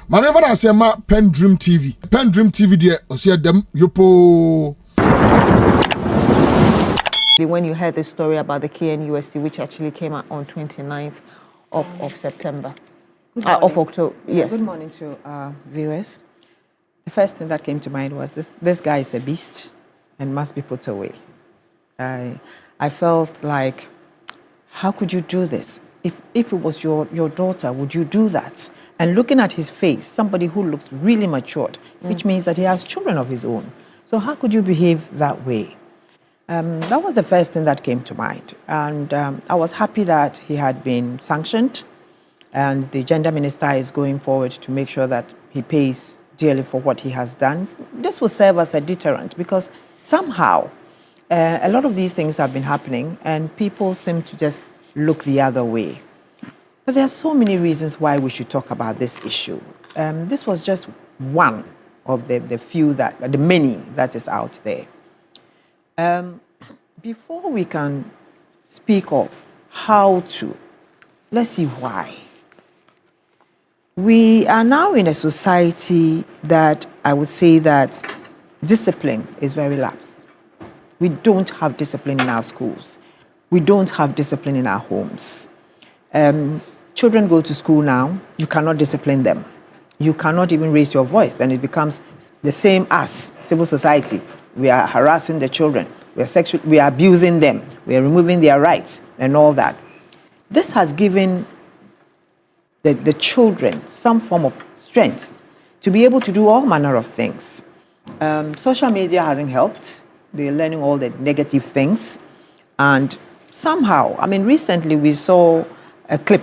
Manever I say ma PENDREAM TV. PENDREAM TV there, I see them yopo. When you heard the story about the KNUST, which actually came out on 29th of September, of October, yes. Good morning to our viewers. The first thing that came to mind was this guy is a beast and must be put away. I felt like, how could you do this? If it was your daughter, would you do that? And looking at his face, somebody who looks really matured, which means that he has children of his own. So how could you behave that way? That was the first thing that came to mind. And I was happy that he had been sanctioned, and the gender minister is going forward to make sure that he pays dearly for what he has done. This will serve as a deterrent, because somehow a lot of these things have been happening and people seem to just look the other way. But there are so many reasons why we should talk about this issue. This was just one of the many that is out there. Before we can speak of how to, let's see why. We are now in a society that I would say that discipline is very lapsed. We don't have discipline in our schools. We don't have discipline in our homes. Children go to school now, you cannot discipline them. You cannot even raise your voice, then it becomes the same as civil society. We are harassing the children. We are abusing them. We are removing their rights and all that. This has given the children some form of strength to be able to do all manner of things. Social media hasn't helped. They're learning all the negative things. And somehow, I mean, recently we saw a clip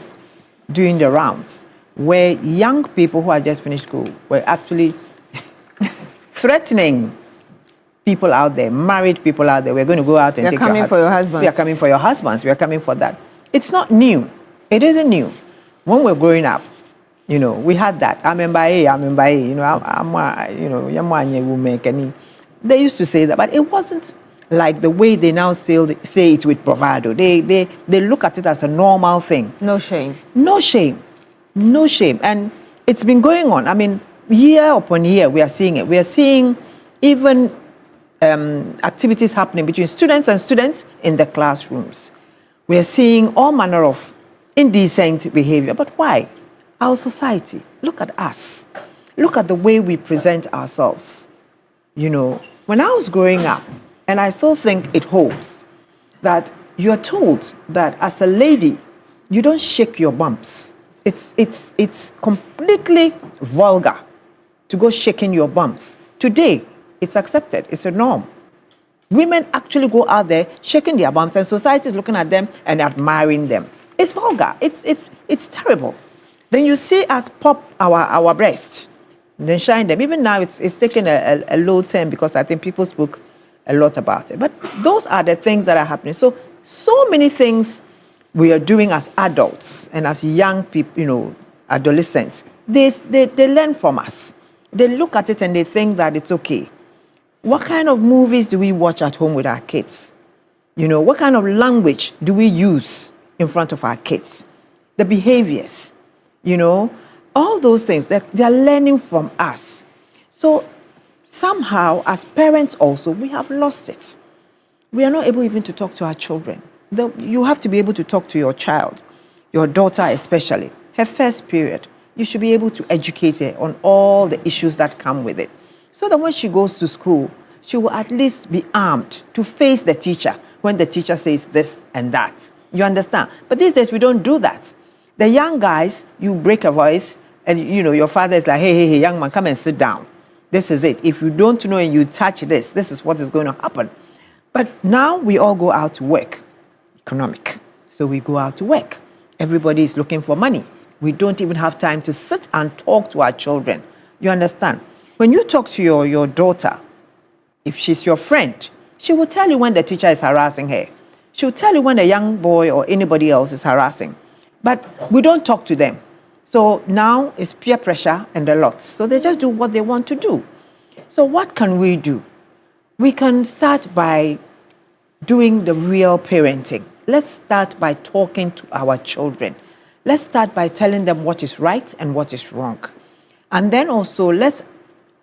doing the rounds where young people who had just finished school were actually threatening people out there, married people out there. We're going to go out and take your husband. We're coming for your husbands. We are coming for your husbands. We are coming for that. It's not new. It isn't new. When we're growing up, you know, we had that. I'm in Baye, you know, they used to say that, but it wasn't like the way they now say it with bravado. They look at it as a normal thing. No shame. No shame. No shame. And it's been going on. I mean, year upon year, we are seeing it. We are seeing even activities happening between students and students in the classrooms. We are seeing all manner of indecent behavior. But why? Our society. Look at us. Look at the way we present ourselves. You know, when I was growing up, and I still think it holds, that you are told that as a lady, you don't shake your bumps. It's completely vulgar to go shaking your bumps. Today, it's accepted. It's a norm. Women actually go out there shaking their bumps, and society is looking at them and admiring them. It's vulgar. It's terrible. Then you see us pop our breasts, then shine them. Even now, it's taken a low turn because I think people spoke a lot about it. But those are the things that are happening. So many things we are doing as adults and as young people, you know, adolescents. They learn from us. They look at it and they think that it's okay. What kind of movies do we watch at home with our kids? You know, what kind of language do we use in front of our kids? The behaviors, you know, all those things, they're learning from us. So somehow, as parents also, we have lost it. We are not able even to talk to our children. You have to be able to talk to your child, your daughter especially, her first period. You should be able to educate her on all the issues that come with it. So that when she goes to school, she will at least be armed to face the teacher when the teacher says this and that. You understand? But these days, we don't do that. The young guys, you break a voice, and you know your father is like, hey, young man, come and sit down. This is it. If you don't know and you touch this is what is going to happen. But now we all go out to work. Economic. So we go out to work. Everybody is looking for money. We don't even have time to sit and talk to our children. You understand? When you talk to your daughter, if she's your friend, she will tell you when the teacher is harassing her. She will tell you when a young boy or anybody else is harassing. But we don't talk to them. So now it's peer pressure and a lot. So they just do what they want to do. So what can we do? We can start by doing the real parenting. Let's start by talking to our children. Let's start by telling them what is right and what is wrong. And then also, let's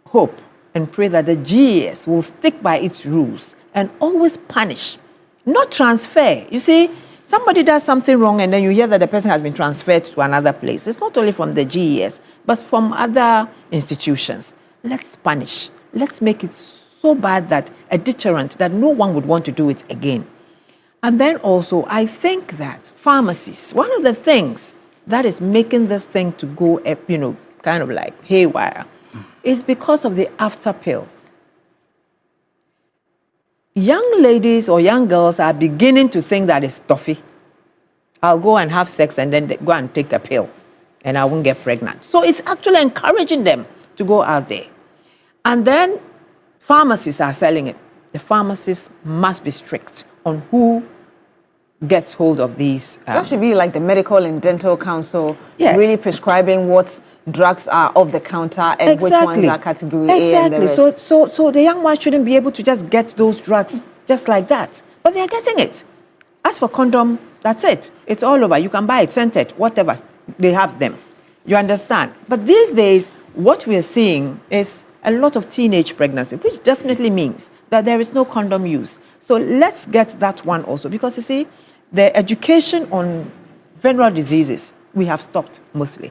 hope and pray that the GES will stick by its rules and always punish, not transfer. You see, somebody does something wrong and then you hear that the person has been transferred to another place. It's not only from the GES, but from other institutions. Let's punish. Let's make it so bad that a deterrent that no one would want to do it again. And then also, I think that pharmacies, one of the things that is making this thing to go, kind of like haywire, is because of the after pill. Young ladies or young girls are beginning to think that it's toffee. I'll go and have sex and then go and take a pill and I won't get pregnant. So it's actually encouraging them to go out there. And then pharmacies are selling it. The pharmacists must be strict on who gets hold of these. That should be like the Medical and Dental Council, Yes. really prescribing what drugs are off the counter and which ones are category A and the rest. So the young ones shouldn't be able to just get those drugs just like that. But they are getting it. As for condom, that's it. It's all over. You can buy it, scented, whatever. They have them. You understand? But these days, what we are seeing is a lot of teenage pregnancy, which definitely means that there is no condom use. So let's get that one also. Because you see, the education on venereal diseases, we have stopped mostly.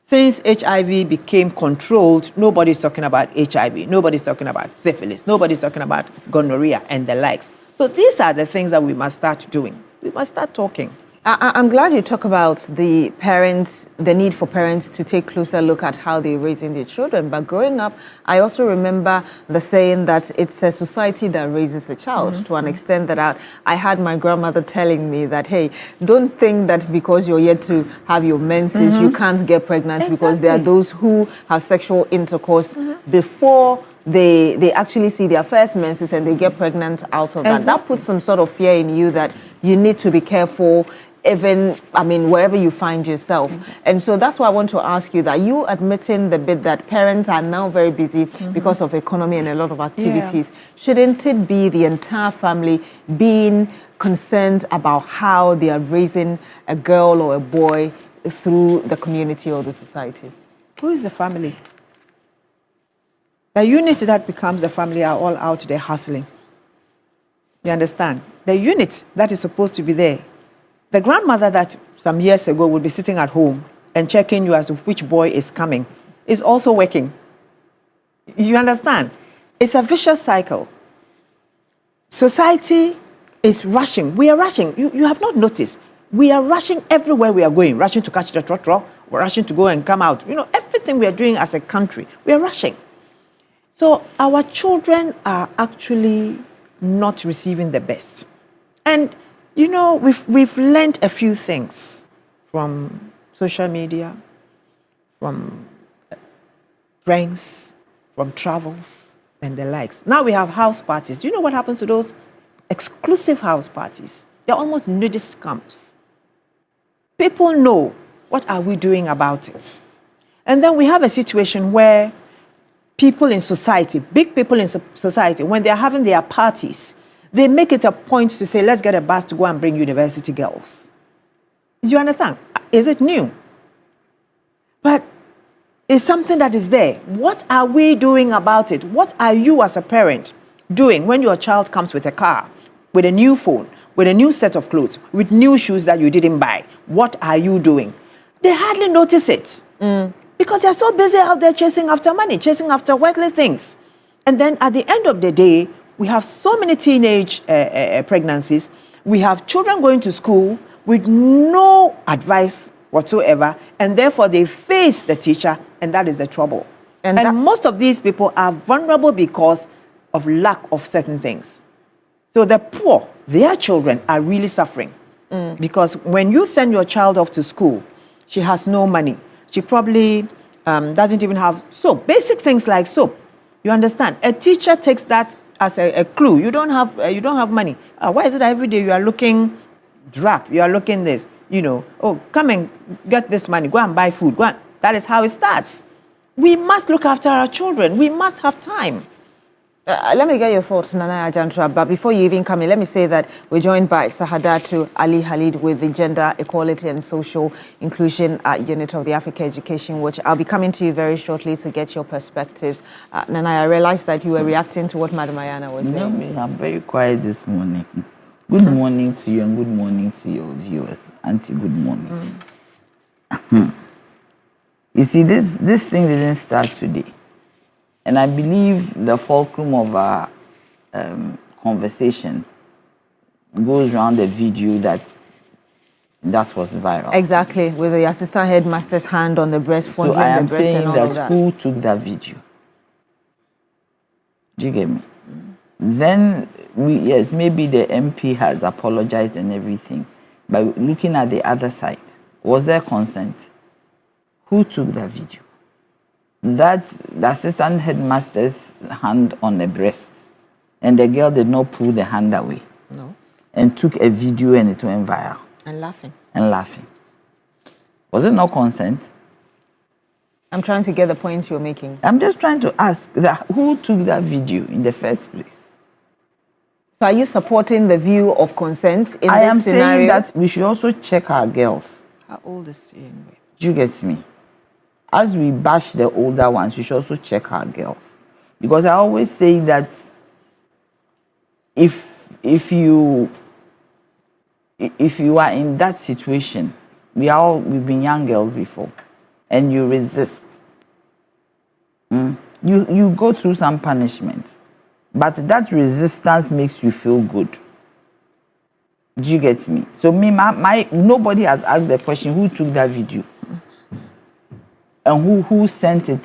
Since HIV became controlled, nobody's talking about HIV, nobody's talking about syphilis, nobody's talking about gonorrhea and the likes. So these are the things that we must start doing. We must start talking. I'm glad you talk about the parents, the need for parents to take a closer look at how they're raising their children. But growing up, I also remember the saying that it's a society that raises a child, to an extent that I had my grandmother telling me that, hey, don't think that because you're yet to have your menses, you can't get pregnant, because there are those who have sexual intercourse before they actually see their first menses and they get pregnant out of that. That puts some sort of fear in you that you need to be careful, even, wherever you find yourself. And so that's why I want to ask you that you admitting the bit that parents are now very busy because of economy and a lot of activities. Shouldn't it be the entire family being concerned about how they are raising a girl or a boy through the community or the society? Who is the family? The unit that becomes the family are all out there hustling. You understand? The unit that is supposed to be there, the grandmother that some years ago would be sitting at home and checking you as to which boy is coming, is also working. You understand? It's a vicious cycle. Society is rushing. We are rushing. You have not noticed. We are rushing everywhere we are going. Rushing to catch the trotro. We're rushing to go and come out. Everything we are doing as a country, we are rushing. So our children are actually not receiving the best. And we've learned a few things from social media, from friends, from travels, and the likes. Now we have house parties. Do you know what happens to those exclusive house parties? They're almost nudist camps. People know, what are we doing about it? And then we have a situation where people in society, big people in society, when they're having their parties, they make it a point to say, let's get a bus to go and bring university girls. Do you understand? Is it new? But it's something that is there. What are we doing about it? What are you as a parent doing when your child comes with a car, with a new phone, with a new set of clothes, with new shoes that you didn't buy? What are you doing? They hardly notice it. Because they're so busy out there chasing after money, chasing after worldly things. And then at the end of the day, we have so many teenage pregnancies. We have children going to school with no advice whatsoever, and therefore they face the teacher, and that is the trouble. And most of these people are vulnerable because of lack of certain things. So the poor, their children are really suffering. Because when you send your child off to school, she has no money. She probably doesn't even have soap. Basic things like soap. You understand? A teacher takes that as a clue. You don't have money. Why is it that every day you are looking drab? You are looking this. Oh, come and get this money. Go and buy food. Go and, that is how it starts. We must look after our children. We must have time. Let me get your thoughts, Nana Jantua. But before you even come in, let me say that we're joined by Sahadatu Ali Halid with the Gender Equality and Social Inclusion Unit of the Africa Education Watch. I'll be coming to you very shortly to get your perspectives. Nana, I realized that you were reacting to what Madam Ayarna was saying. No, I'm very quiet this morning. Good morning to you and good morning to your viewers. Auntie, good morning. You see, this thing didn't start today. And I believe the fulcrum of our conversation goes around the video that was viral. Exactly, with the assistant headmaster's hand on the breast, fondling so I am the breast saying and all that, of that. who took that video? Do you get me? Then, yes, maybe the MP has apologized and everything. But looking at the other side, was there consent? Who took that video? That the assistant headmaster's hand on the breast, and the girl did not pull the hand away. No. And took a video and it went viral. And laughing. And laughing. Was it not consent? I'm trying to get the point you're making. I'm just trying to ask that who took that video in the first place? So are you supporting the view of consent in I this am scenario? saying that we should also check our girls. How old is she anyway? Do you get me? As we bash the older ones, we should also check our girls. Because I always say that if you are in that situation, we've been young girls before, and you resist. You go through some punishment, but that resistance makes you feel good. Do you get me? So nobody has asked the question, who took that video? And who sent it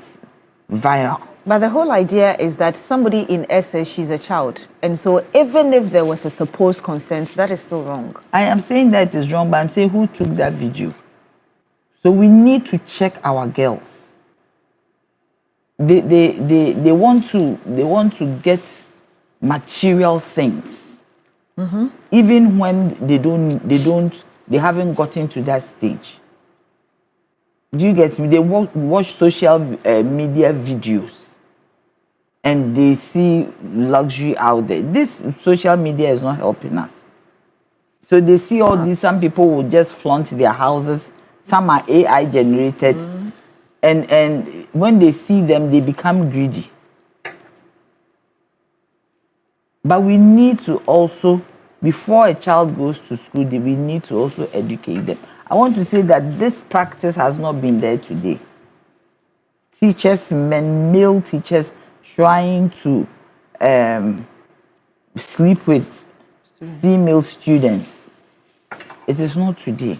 viral? But the whole idea is that somebody in essence, she's a child. And so even if there was a supposed consent, that is still wrong. I am saying that it is wrong, but I'm saying who took that video. So we need to check our girls. They want to get material things. Even when they haven't gotten to that stage. Do you get me? They watch social media videos and they see luxury out there. This social media is not helping us. So they see all these, some people will just flaunt their houses, some are AI generated, and when they see them, they become greedy. But we need to also, before a child goes to school, we need to also educate them. I want to say that this practice has not been there today. Teachers, male teachers, trying to sleep with female students. It is not today.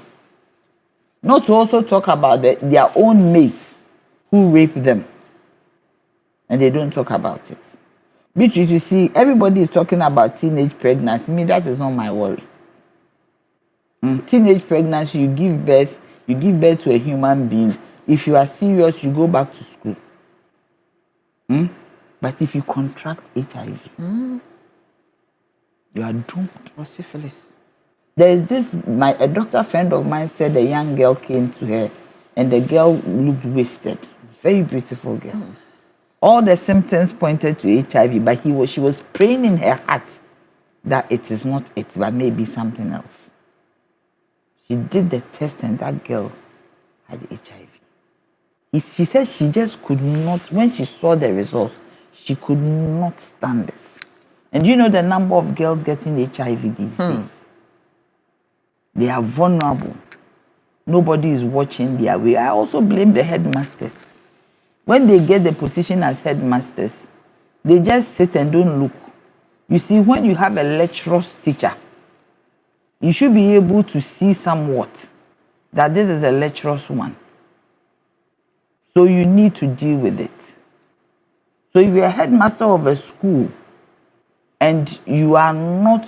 Not to also talk about their own mates who rape them. And they don't talk about it. Beatrice, you see, everybody is talking about teenage pregnancy. Me, that is not my worry. Teenage pregnancy, you give birth to a human being. If you are serious, you go back to school. But if you contract HIV, you are doomed. Or syphilis. There is this, a doctor friend of mine said a young girl came to her and the girl looked wasted. Very beautiful girl. All the symptoms pointed to HIV, but she was praying in her heart that it is not it, but maybe something else. She did the test and that girl had HIV. She said she just could not, when she saw the results, she could not stand it. And you know the number of girls getting HIV these days? They are vulnerable. Nobody is watching their way. I also blame the headmasters. When they get the position as headmasters, they just sit and don't look. You see, when you have a lecturer's teacher, you should be able to see somewhat that this is a lecturer's one. So you need to deal with it. So if you're a headmaster of a school and you are not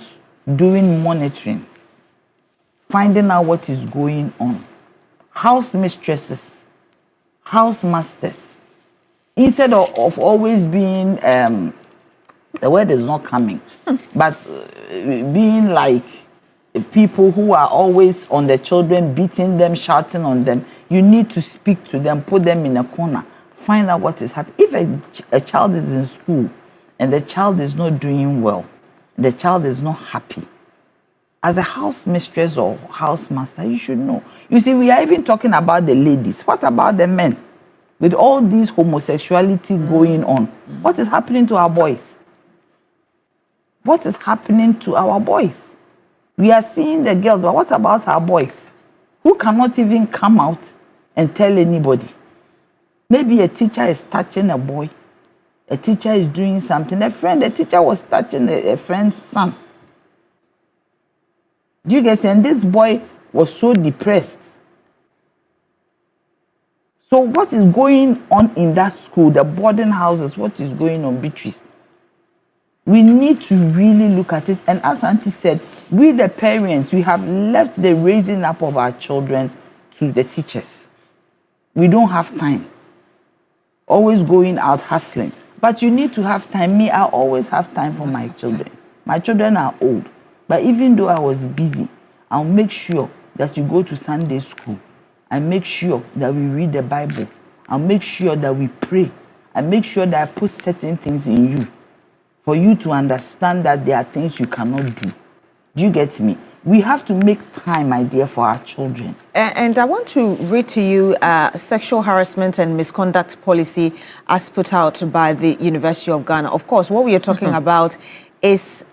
doing monitoring, finding out what is going on, house mistresses, house masters, instead of always being, the word is not coming, but being like people who are always on the children, beating them, shouting on them, you need to speak to them, put them in a corner, find out what is happening. If a child is in school and the child is not doing well, the child is not happy, as a house mistress or house master, you should know. You see, we are even talking about the ladies. What about the men? With all this homosexuality going on, what is happening to our boys? What is happening to our boys? We are seeing the girls, but what about our boys? Who cannot even come out and tell anybody? Maybe a teacher is touching a boy. A teacher is doing something. A teacher was touching a friend's son. Do you get it? And this boy was so depressed. So what is going on in that school, the boarding houses, what is going on, Beatrice? We need to really look at it. And as Auntie said, we the parents, we have left the raising up of our children to the teachers. We don't have time. Always going out hustling. But you need to have time. Me, I always have time for my children. My children are old. But even though I was busy, I'll make sure that you go to Sunday school. I make sure that we read the Bible. I'll make sure that we pray. I make sure that I put certain things in you for you to understand that there are things you cannot do. Do you get me? We have to make time, my dear, for our children. And I want to read to you sexual harassment and misconduct policy as put out by the University of Ghana. Of course, what we are talking about is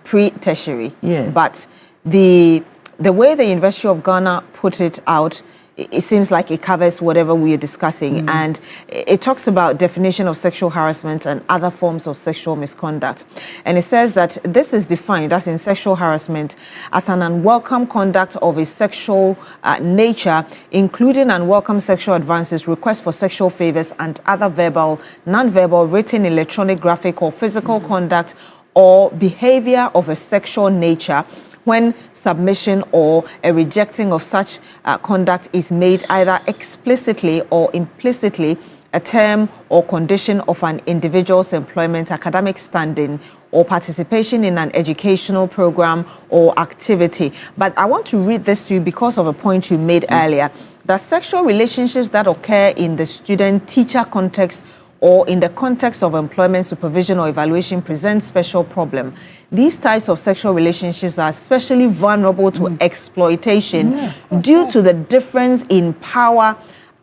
pre-tertiary. Yes. But the way the University of Ghana put it out, it seems like it covers whatever we are discussing. And it talks about definition of sexual harassment and other forms of sexual misconduct. And it says that this is defined as in sexual harassment as an unwelcome conduct of a sexual nature, including unwelcome sexual advances, requests for sexual favors, and other verbal, non-verbal, written, electronic, graphic, or physical conduct or behavior of a sexual nature when submission or a rejecting of such conduct is made either explicitly or implicitly a term or condition of an individual's employment, academic standing, or participation in an educational program or activity. But I want to read this to you because of a point you made earlier, that sexual relationships that occur in the student-teacher context or in the context of employment, supervision, or evaluation present special problem. These types of sexual relationships are especially vulnerable to exploitation due to the difference in power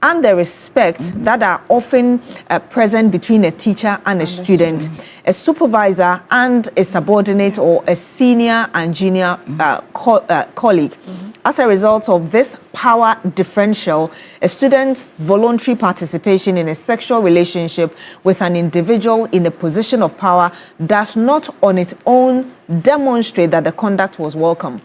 and the respect that are often present between a teacher and a student, a supervisor and a subordinate, or a senior and junior colleague. As a result of this power differential, a student's voluntary participation in a sexual relationship with an individual in a position of power does not on its own demonstrate that the conduct was welcome.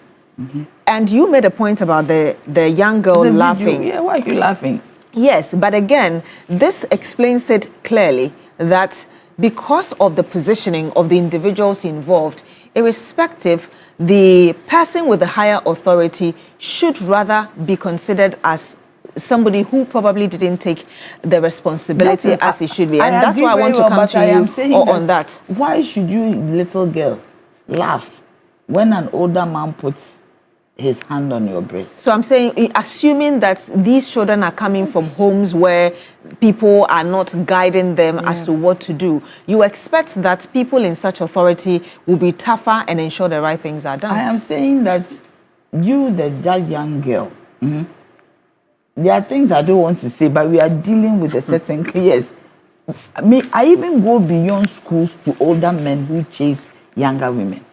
And you made a point about the young girl laughing. Yeah, why are you laughing? Yes, but again, this explains it clearly that because of the positioning of the individuals involved, irrespective, the person with the higher authority should rather be considered as somebody who probably didn't take the responsibility as he should be. And that's why I want to come to you on that. Why should you, little girl, laugh when an older man puts his hand on your breast? So I'm saying, assuming that these children are coming from homes where people are not guiding them as to what to do, you expect that people in such authority will be tougher and ensure the right things are done. I am saying that you, that young girl, there are things I don't want to say, but we are dealing with a certain yes. I even go beyond schools to older men who chase younger women.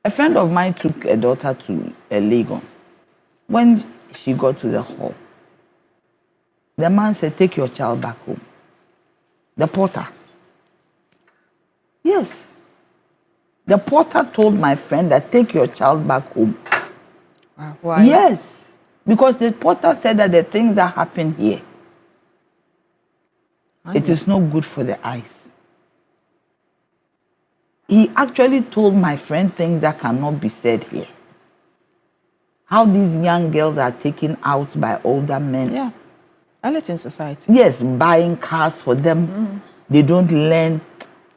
A friend of mine took a daughter to a Legon. When she got to the hall, the man said, "Take your child back home." The porter. Yes. The porter told my friend that take your child back home. Why? Yes. Because the porter said that the things that happen here, it is not good for the eyes. He actually told my friend things that cannot be said here. How these young girls are taken out by older men. Yeah. And it's in society. Yes, buying cars for them. They don't learn.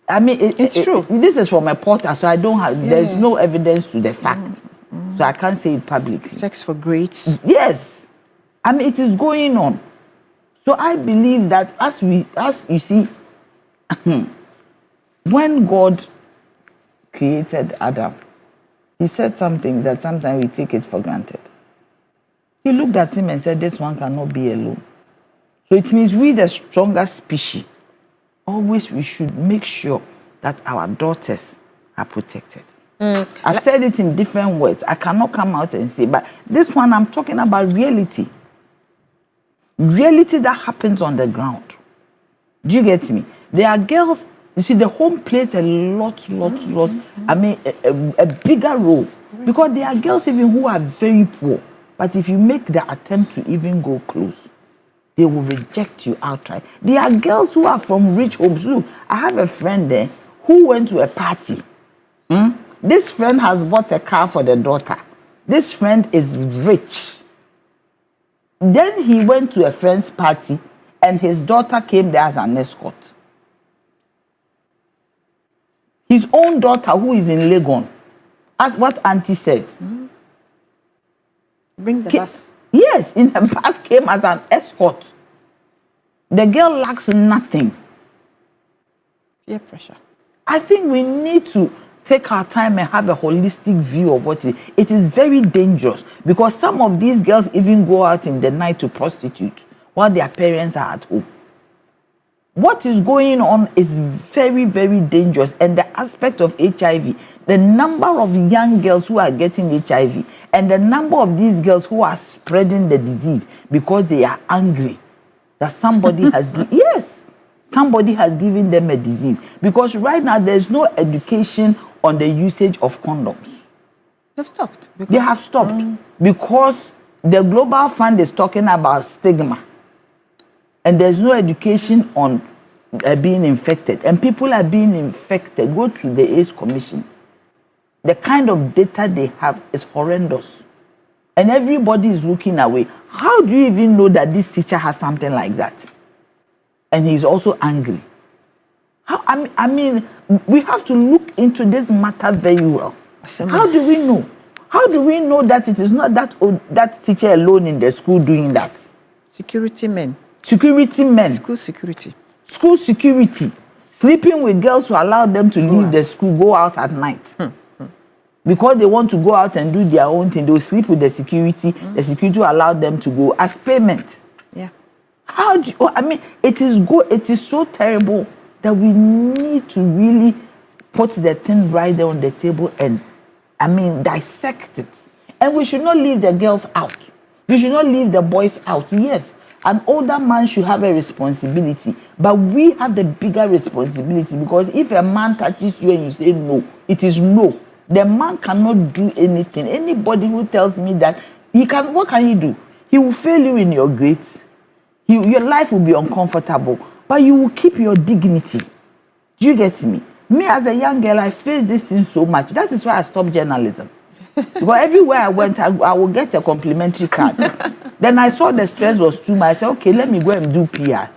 I mean, it's true. This is from a porter, so I don't have, there's no evidence to the fact. So I can't say it publicly. Sex for grades. Yes. I mean, it is going on. So I believe that as you see, when God created Adam, he said something that sometimes we take it for granted. He looked at him and said, this one cannot be alone. So it means we, the stronger species, always we should make sure that our daughters are protected. I've said it in different words. I cannot come out and say, but this one I'm talking about reality. Reality that happens on the ground. Do you get me? There are girls, you see, the home plays a lot. I mean, a bigger role. Because there are girls even who are very poor. But if you make the attempt to even go close, they will reject you outright. There are girls who are from rich homes. Look, I have a friend there who went to a party. This friend has bought a car for the daughter. This friend is rich. Then he went to a friend's party and his daughter came there as an escort. His own daughter, who is in Legon, as what Auntie said. Bring the bus. Yes, in her bus came as an escort. The girl lacks nothing. Peer pressure. I think we need to take our time and have a holistic view of what it is. It is very dangerous because some of these girls even go out in the night to prostitute while their parents are at home. What is going on is very, very dangerous. And the aspect of HIV, the number of young girls who are getting HIV and the number of these girls who are spreading the disease because they are angry that somebody has somebody has given them a disease. Because right now there's no education on the usage of condoms. They've stopped. They have stopped because the Global Fund is talking about stigma. And there's no education on being infected. And people are being infected. Go to the AIDS Commission. The kind of data they have is horrendous. And everybody is looking away. How do you even know that this teacher has something like that? And he's also angry. I mean, we have to look into this matter very well. How do we know? How do we know that it is not that teacher alone in the school doing that? Security men. Security men. School security. School security. Sleeping with girls who allow them to leave the school, go out at night. Because they want to go out and do their own thing, they'll sleep with the security. The security will allow them to go as payment. Yeah. How do you, I mean, it is so terrible that we need to really put the thing right there on the table and, I mean, dissect it. And we should not leave the girls out. We should not leave the boys out. Yes, an older man should have a responsibility, but we have the bigger responsibility because if a man touches you and you say no, it is no. The man cannot do anything. Anybody who tells me that he can, what can he do? He will fail you in your grades. Your life will be uncomfortable, but you will keep your dignity. Do you get me? Me as a young girl, I faced this thing so much. That is why I stopped journalism. Because everywhere I went, I would get a complimentary card. Then I saw the stress was too much. I said, okay, let me go and do PR.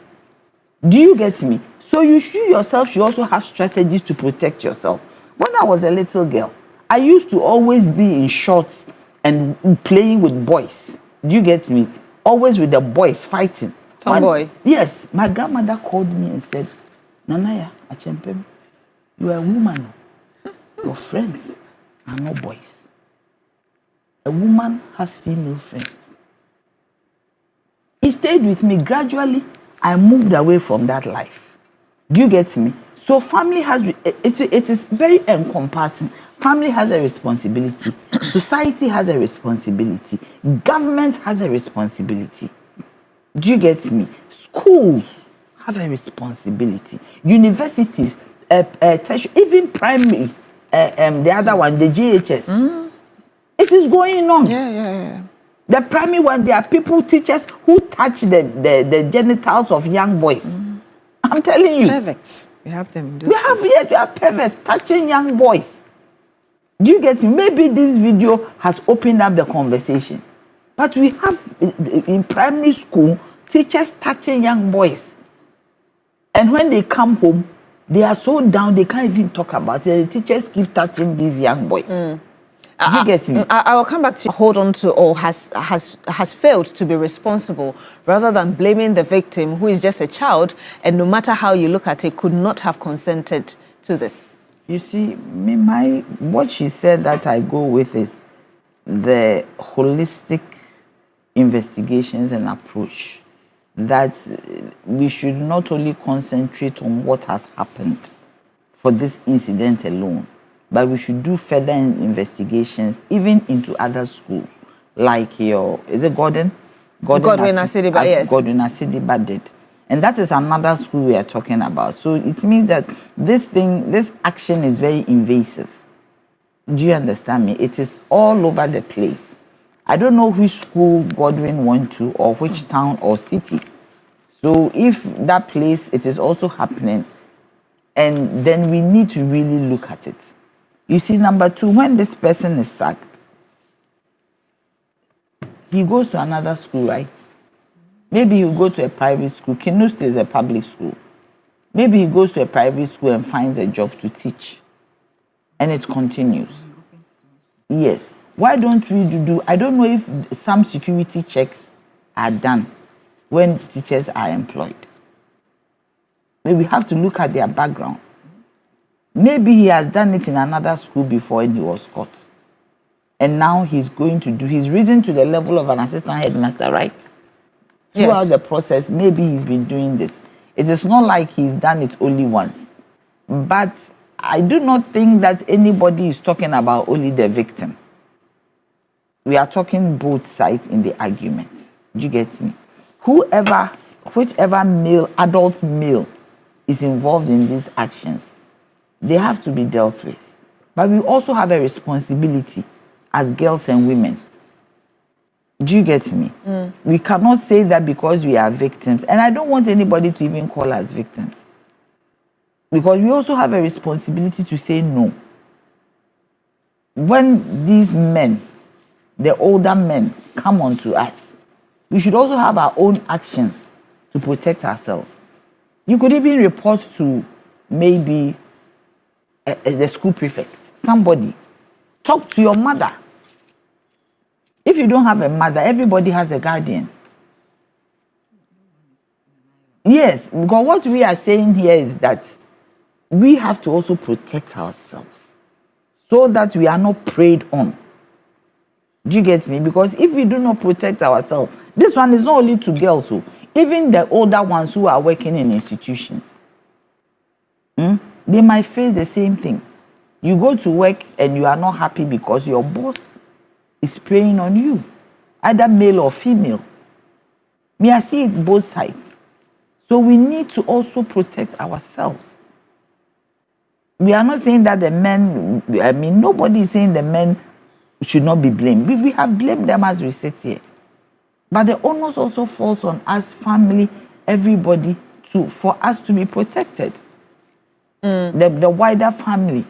Do you get me? So you yourself should also have strategies to protect yourself. When I was a little girl, I used to always be in shorts and playing with boys. Do you get me? Always with the boys fighting. Tomboy. Yes. My grandmother called me and said, Nanaya, Achempem, you are a woman. Your friends are not boys. A woman has female friends. It stayed with me. Gradually, I moved away from that life. Do you get me? So family has, it is very encompassing. Family has a responsibility. Society has a responsibility. Government has a responsibility. Do you get me? Schools have a responsibility. Universities, even primary, the other one, the GHS. It is going on. Yeah. The primary one, there are people, teachers, who touch the genitals of young boys. I'm telling you. Perverts. We have them. We have perverts touching young boys. Do you get me? Maybe this video has opened up the conversation. But we have, in primary school, teachers touching young boys. And when they come home, they are so down, they can't even talk about it. The teachers keep touching these young boys. Do you get me? I will come back to hold on to or has failed to be responsible rather than blaming the victim who is just a child and no matter how you look at it could not have consented to this? You see, what she said that I go with is the holistic investigations and approach, that we should not only concentrate on what has happened for this incident alone, but we should do further investigations even into other schools, like is it Godwin Asidiba, yes. Godwin Asidiba did. And that is another school we are talking about. So it means that this action is very invasive. Do you understand me? It is all over the place. I don't know which school Godwin went to or which town or city. So if that place, it is also happening, and then we need to really look at it. You see, number two, when this person is sacked, he goes to another school, right? Maybe he'll go to a private school. KNUST is a public school. Maybe he goes to a private school and finds a job to teach. And it continues. Yes. Why don't we do, I don't know if some security checks are done when teachers are employed. Maybe we have to look at their background. Maybe he has done it in another school before and he was caught. And now he's risen to the level of an assistant headmaster, right? Throughout the process, maybe he's been doing this. It is not like he's done it only once. But I do not think that anybody is talking about only the victim. We are talking both sides in the argument. Do you get me? Whichever male, adult male is involved in these actions, they have to be dealt with. But we also have a responsibility as girls and women. Do you get me? We cannot say that because we are victims. And I don't want anybody to even call us victims. Because we also have a responsibility to say no. When these men, the older men, come onto us, we should also have our own actions to protect ourselves. You could even report to maybe the school prefect, somebody. Talk to your mother. If you don't have a mother, everybody has a guardian. Yes, because what we are saying here is that we have to also protect ourselves so that we are not preyed on. Do you get me? Because if we do not protect ourselves, this one is not only to girls, even the older ones who are working in institutions, they might face the same thing. You go to work and you are not happy because your boss is preying on you, either male or female. Me, I see it both sides. So we need to also protect ourselves. We are not saying that the men, nobody is saying the men should not be blamed. We have blamed them as we sit here. But the onus also falls on us, family, everybody, for us to be protected. The wider family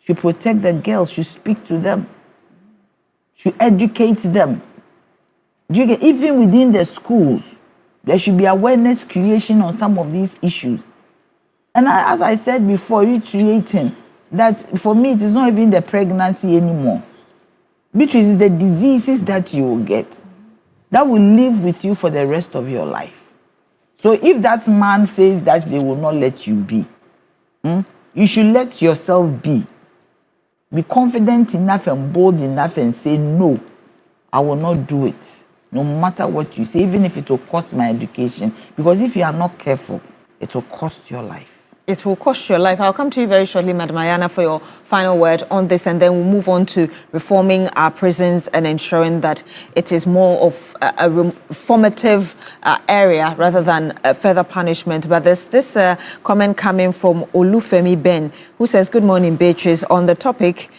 should protect the girls, should speak to them, should educate them. Even within the schools, there should be awareness creation on some of these issues. And as I said before, reiterating that for me, it is not even the pregnancy anymore. Which is the diseases that you will get that will live with you for the rest of your life. So if that man says that they will not let you be, you should let yourself be. Be confident enough and bold enough and say, no, I will not do it. No matter what you say, even if it will cost my education. Because if you are not careful, it will cost your life. It will cost your life. I'll come to you very shortly, Madam Ayarna, for your final word on this, and then we'll move on to reforming our prisons and ensuring that it is more of a reformative area rather than further punishment. But there's this comment coming from Olufemi Ben, who says, good morning, Beatrice. On the topic,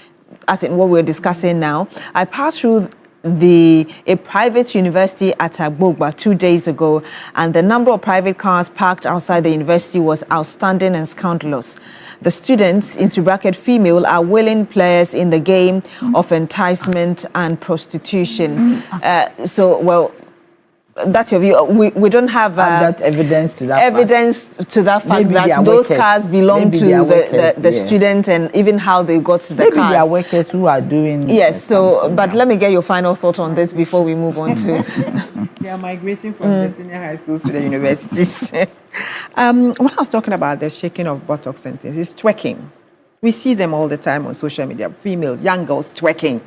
as in what we're discussing now, I passed through a private university at Agbogba 2 days ago, and the number of private cars parked outside the university was outstanding and scandalous. The students, into bracket female, are willing players in the game of enticement and prostitution. That's your view. We don't have that evidence to that fact maybe that those cars belong to the student, and even how they got the maybe cars. Maybe they are workers who are doing. Yes. So, but let me get your final thought on this before we move on to. They are migrating from the senior high schools to the universities. When I was talking about the shaking of buttocks and things, it's twerking. We see them all the time on social media, females, young girls twerking.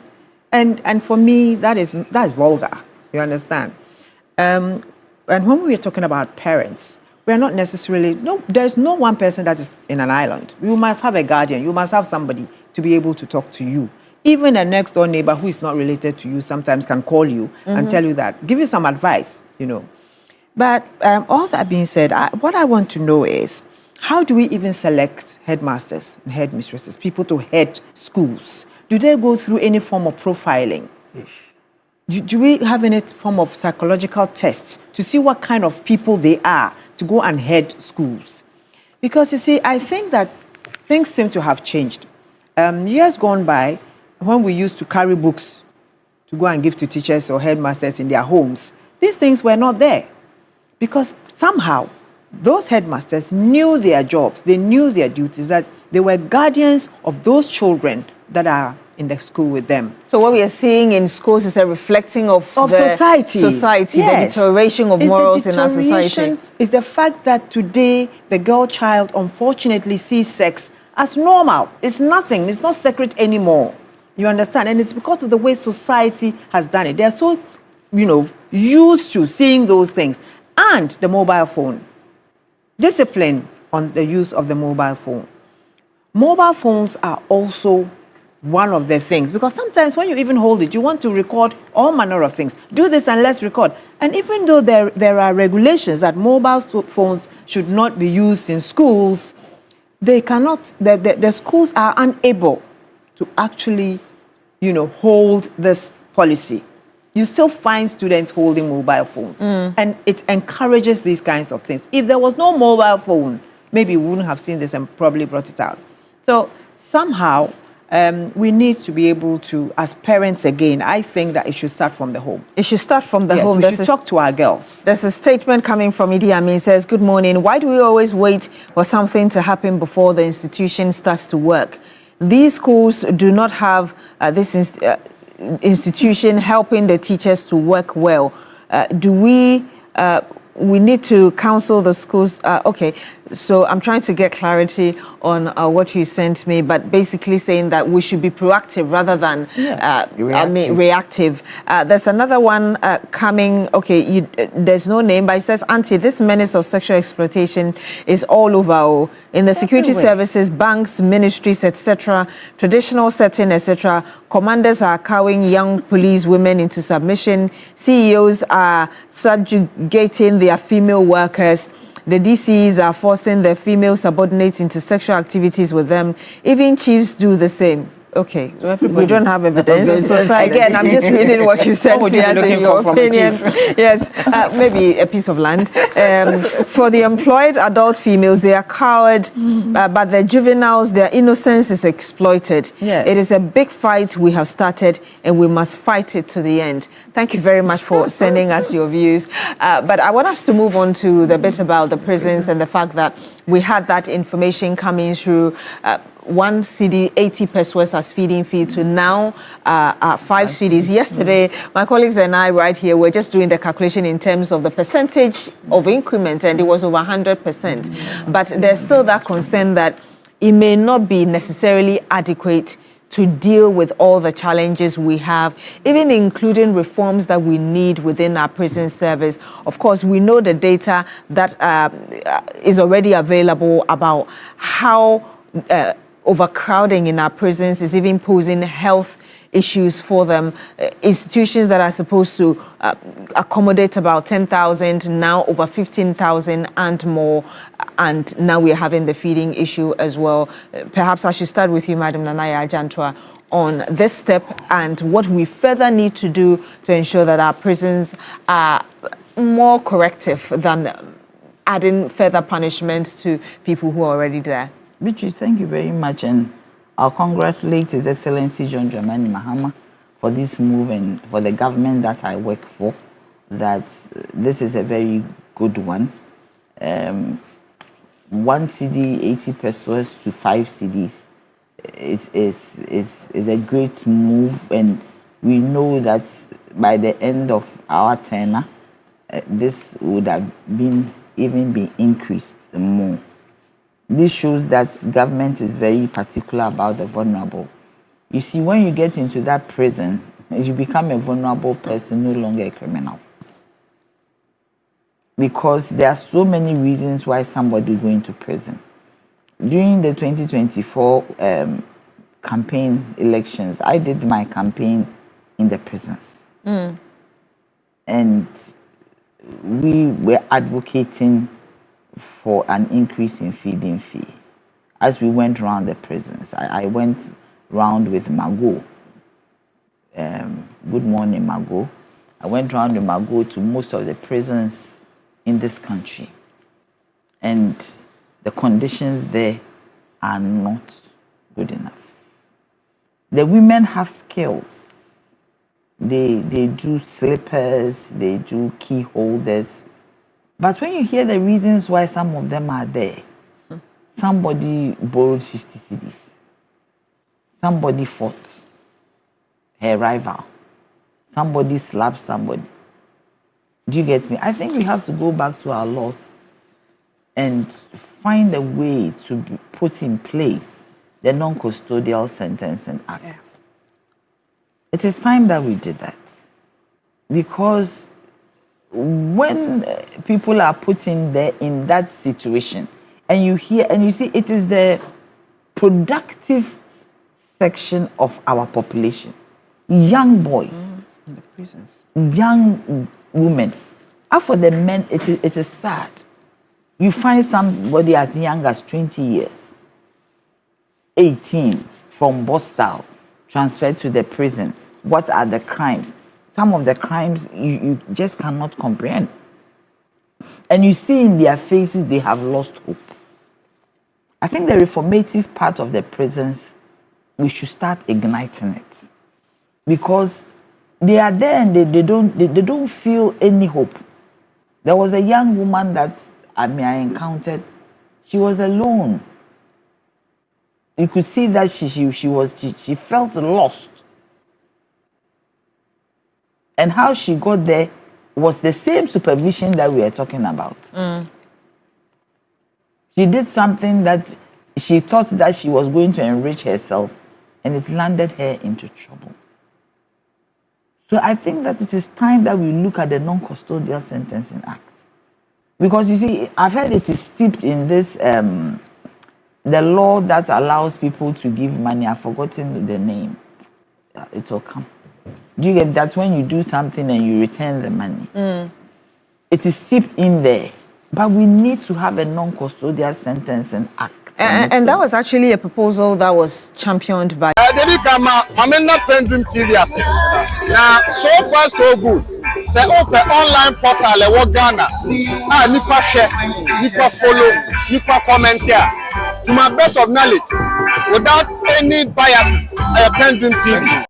And for me, that's vulgar, you understand? And when we are talking about parents, we are not necessarily, there's no one person that is in an island. You must have a guardian, you must have somebody to be able to talk to you. Even a next door neighbor who is not related to you sometimes can call you and tell you that, give you some advice, you know. But all that being said, what I want to know is, how do we even select headmasters and headmistresses, people to head schools? Do they go through any form of profiling? Do we have any form of psychological tests to see what kind of people they are to go and head schools? Because you see, I think that things seem to have changed. Years gone by, when we used to carry books to go and give to teachers or headmasters in their homes, these things were not there. Because somehow, those headmasters knew their jobs, they knew their duties, that they were guardians of those children that are in the school with them. So what we are seeing in schools is a reflecting of the society. Yes. The deterioration of morals in our society. It's the fact that today the girl child unfortunately sees sex as normal. It's nothing, it's not sacred anymore. You understand? And it's because of the way society has done it. They're so, used to seeing those things. And the mobile phone. Discipline on the use of the mobile phone. Mobile phones are also one of the things, because sometimes when you even hold it, you want to record all manner of things. Do this and let's record. And even though there are regulations that mobile phones should not be used in schools, they cannot, the schools are unable to actually, hold this policy. You still find students holding mobile phones. And it encourages these kinds of things. If there was no mobile phone, maybe we wouldn't have seen this and probably brought it out. So somehow, we need to be able to, as parents again, I think that it should start from the home. It should start from the home. We should talk to our girls. There's a statement coming from Idi Amin. Says, good morning. Why do we always wait for something to happen before the institution starts to work? These schools do not have this institution helping the teachers to work well. We need to counsel the schools. Okay, so I'm trying to get clarity on what you sent me, but basically saying that we should be proactive rather than reactive. There's another one coming. Okay, there's no name, but it says, Auntie, this menace of sexual exploitation is all over. In the security services, banks, ministries, etc., traditional setting, etc., commanders are cowing young police women into submission. CEOs are subjugating their female workers. The DCs are forcing their female subordinates into sexual activities with them. Even chiefs do the same. Okay, so we don't have evidence. Again, I'm just reading what you said to us in your opinion. Yes, maybe a piece of land. For the employed adult females, they are cowed, but the juveniles, their innocence is exploited. Yes. It is a big fight we have started, and we must fight it to the end. Thank you very much for sending us your views. But I want us to move on to the bit about the prisons and the fact that we had that information coming through. 1 cedi, 80 pesos as feeding fee to now 5 cedis. Yesterday, my colleagues and I right here were just doing the calculation in terms of the percentage of increment, and it was over 100%. But there's still that concern that it may not be necessarily adequate to deal with all the challenges we have, even including reforms that we need within our prison service. Of course, we know the data that is already available about how overcrowding in our prisons is even posing health issues for them. Institutions that are supposed to accommodate about 10,000, now over 15,000 and more. And now we're having the feeding issue as well. Perhaps I should start with you, Madam Nanaya Jantua, on this step and what we further need to do to ensure that our prisons are more corrective than adding further punishment to people who are already there. Beatrice, thank you very much, and I'll congratulate His Excellency John Dramani Mahama for this move and for the government that I work for, that this is a very good one. 1 cedi, 80 pesos to 5 cedis is a great move, and we know that by the end of our tenure, this would have been increased more. This shows that government is very particular about the vulnerable. You see, when you get into that prison, you become a vulnerable person, no longer a criminal. Because there are so many reasons why somebody is going to prison. During the 2024 campaign elections, I did my campaign in the prisons. And we were advocating for an increase in feeding fee. As we went around the prisons, I went round with Mago. Good morning, Mago. I went round with Mago to most of the prisons in this country. And the conditions there are not good enough. The women have skills. They do slippers, they do key holders. But when you hear the reasons why some of them are there, somebody borrowed 50 cedis. Somebody fought her rival. Somebody slapped somebody. Do you get me? I think we have to go back to our laws and find a way to put in place the non-custodial sentencing act. Yeah. It is time that we did that. Because when people are put in there in that situation, and you hear and you see it is the productive section of our population, young boys, in the prisons, young women. And for the men, it is sad. You find somebody as young as 20 years, 18, from Boston, transferred to the prison. What are the crimes? Some of the crimes you just cannot comprehend. And you see in their faces they have lost hope. I think the reformative part of the prisons, we should start igniting it. Because they are there and they don't feel any hope. There was a young woman that I encountered. She was alone. You could see that she felt lost. And how she got there was the same supervision that we are talking about. She did something that she thought that she was going to enrich herself, and it landed her into trouble. So I think that it is time that we look at the Non-Custodial Sentencing Act. Because you see, I've heard it is steeped in this, the law that allows people to give money. I've forgotten the name. It will come. Do you get that? When you do something and you return the money, it is steeped in there. But we need to have a non-custodial sentencing act. And that was actually a proposal that was championed by... PENDREAM TV. Now, so far so good. Say open online portal e Ghana. Nipa share, nipa follow, nipa comment here. To my best of knowledge, without any biases, PENDREAM TV.